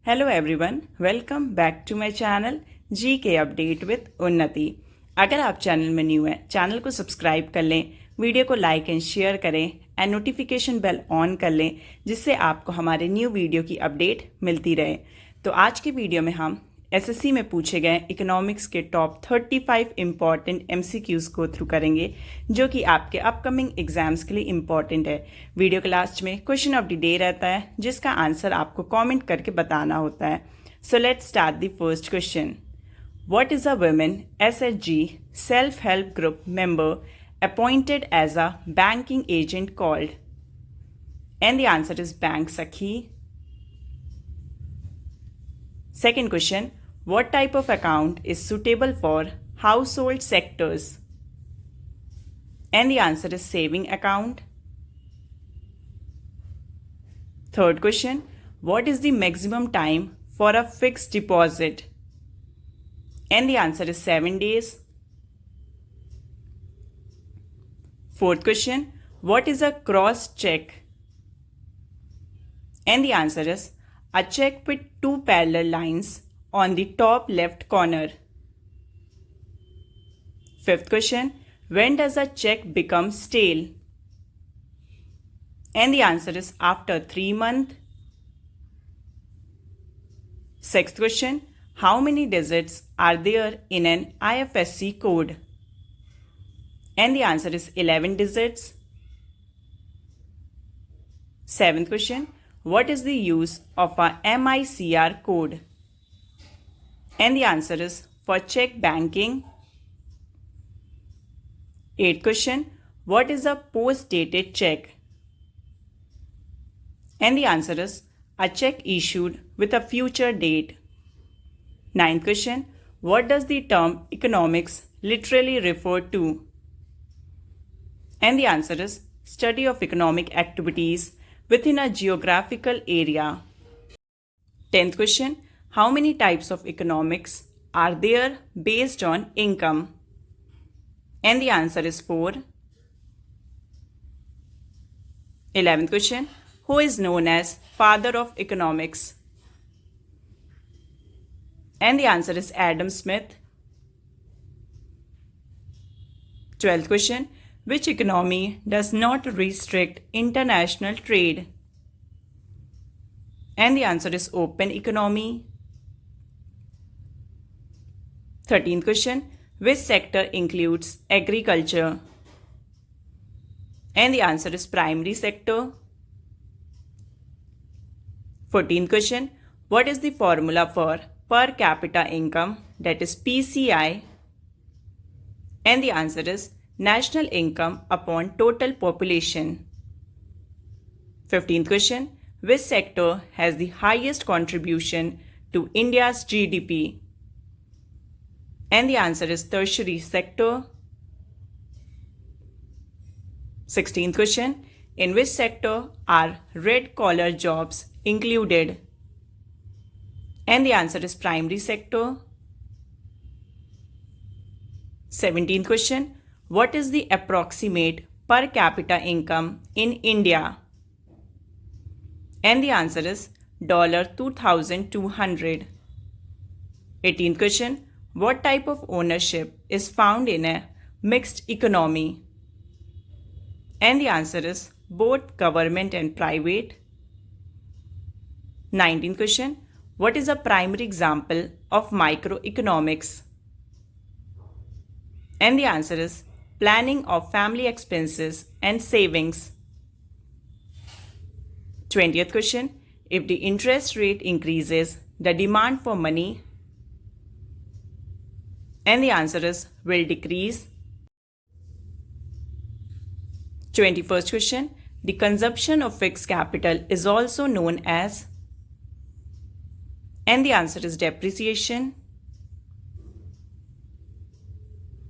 Hello everyone, welcome back to my channel GK update with Unnati. अगर आप channel में new हैं, चैनल को सब्सक्राइब कर लें, वीडियो को लाइक एंड शेयर करें एंड नोटिफिकेशन बेल ऑन कर लें, जिससे आपको हमारे न्यू वीडियो की अपडेट मिलती रहे। तो आज की वीडियो में हम एसएससी में पूछे गए इकोनॉमिक्स के टॉप 35 इम्पॉर्टेंट एमसीक्यूज को थ्रू करेंगे, जो कि आपके अपकमिंग एग्जाम्स के लिए इम्पॉर्टेंट है। वीडियो के लास्ट में क्वेश्चन ऑफ द डे रहता है, जिसका आंसर आपको कमेंट करके बताना होता है। So let's start the first question. What is a women SHG self help group member appointed as a banking agent called? And the answer is Bank Sakhi. Second question, what type of account is suitable for household sectors? And the answer is saving account. Third question, what is the maximum time for a fixed deposit? And the answer is 7 days. Fourth question, what is a cross check? And the answer is a check with two parallel lines on the top left corner. Fifth question, when does a check become stale? And the answer is after 3 months. Sixth question, how many digits are there in an IFSC code? And the answer is 11 digits. Seventh question, what is the use of a MICR code? And the answer is for check banking. Eighth question, what is a post-dated check? And the answer is a check issued with a future date. Ninth question, what does the term economics literally refer to? And the answer is study of economic activities within a geographical area. 10th question, how many types of economics are there based on income? And the answer is 4. 11th question, who is known as father of economics? And the answer is Adam Smith. 12th question, which economy does not restrict international trade? And the answer is open economy. 13th question, which sector includes agriculture? And the answer is primary sector. 14th question, what is the formula for per capita income, that is PCI? And the answer is national income upon total population. 15th question, which sector has the highest contribution to India's GDP? And the answer is tertiary sector. 16th question, in which sector are red collar jobs included? And the answer is primary sector. 17th question, what is the approximate per capita income in India? And the answer is $2,200. 18th question, what type of ownership is found in a mixed economy? And the answer is both government and private. 19th question, what is a primary example of microeconomics? And the answer is planning of family expenses and savings. 20th question, if the interest rate increases, the demand for money? And the answer is will decrease. 21st question, the consumption of fixed capital is also known as? And the answer is depreciation.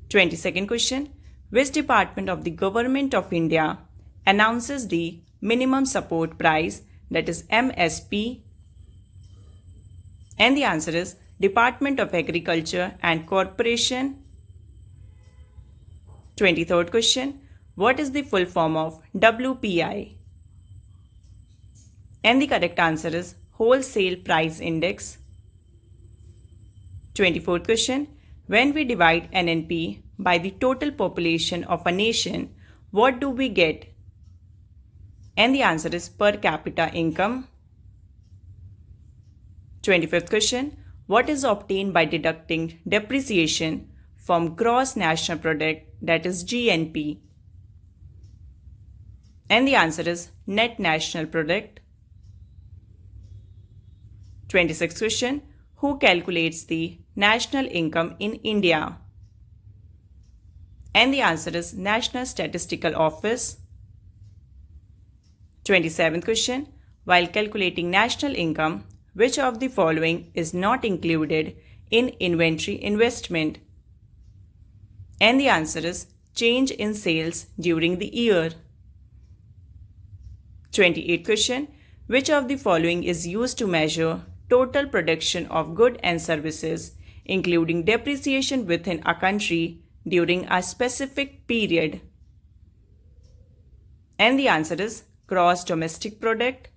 22nd question, which department of the Government of India announces the minimum support price, that is MSP? And the answer is Department of Agriculture and Corporation. 23rd question, what is the full form of WPI? And the correct answer is wholesale price index? 24th question. When we divide NNP by the total population of a nation, what do we get? And the answer is per capita income. 25th question. What is obtained by deducting depreciation from gross national product, that is GNP? And the answer is net national product. 26th question. Who calculates the national income in India? And the answer is National Statistical Office. 27th question. While calculating national income, which of the following is not included in inventory investment? And the answer is change in sales during the year. 28th question. Which of the following is used to measure total production of goods and services, including depreciation within a country during a specific period? And the answer is gross domestic product.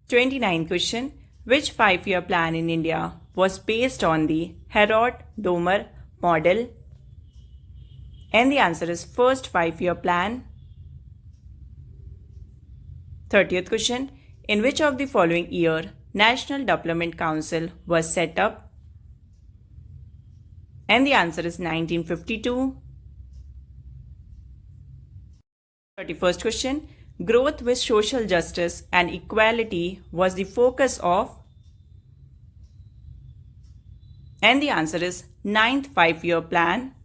29th question. Which 5-year plan in India was based on the Harrod-Domar model? And the answer is first 5-year plan. 30th question. In which of the following year National Development Council was set up? And the answer is 1952. 31st question. Growth with social justice and equality was the focus of? And the answer is 9th 5-year plan.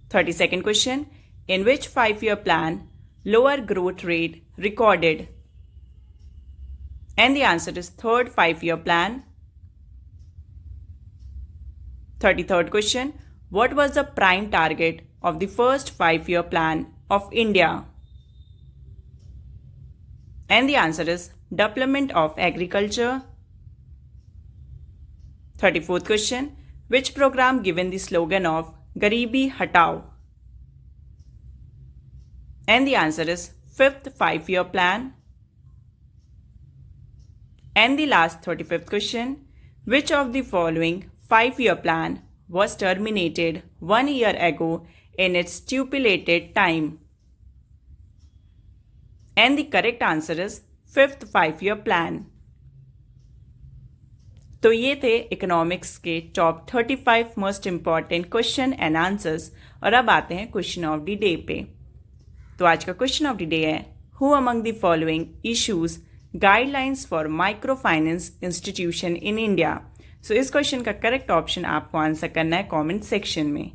32nd question. In which 5-year plan lower growth rate recorded? And the answer is third 5-year plan. 33rd question. What was the prime target of the first 5-year plan of India? And the answer is development of agriculture. 34th question. Which program given the slogan of Garibi Hatao? And the answer is 5th 5-year plan. And the last 35th question. Which of the following 5-year plan was terminated 1 year ago in its stipulated time? And the correct answer is 5th 5-year plan. तो ये थे economics के top 35 most important question and answers. और अब आते हैं question of the day पे। तो आज का क्वेश्चन ऑफ द डे है, who among the following issues guidelines for micro finance institution in India. So इस क्वेश्चन का करेक्ट ऑप्शन आपको आंसर करना है कमेंट सेक्शन में।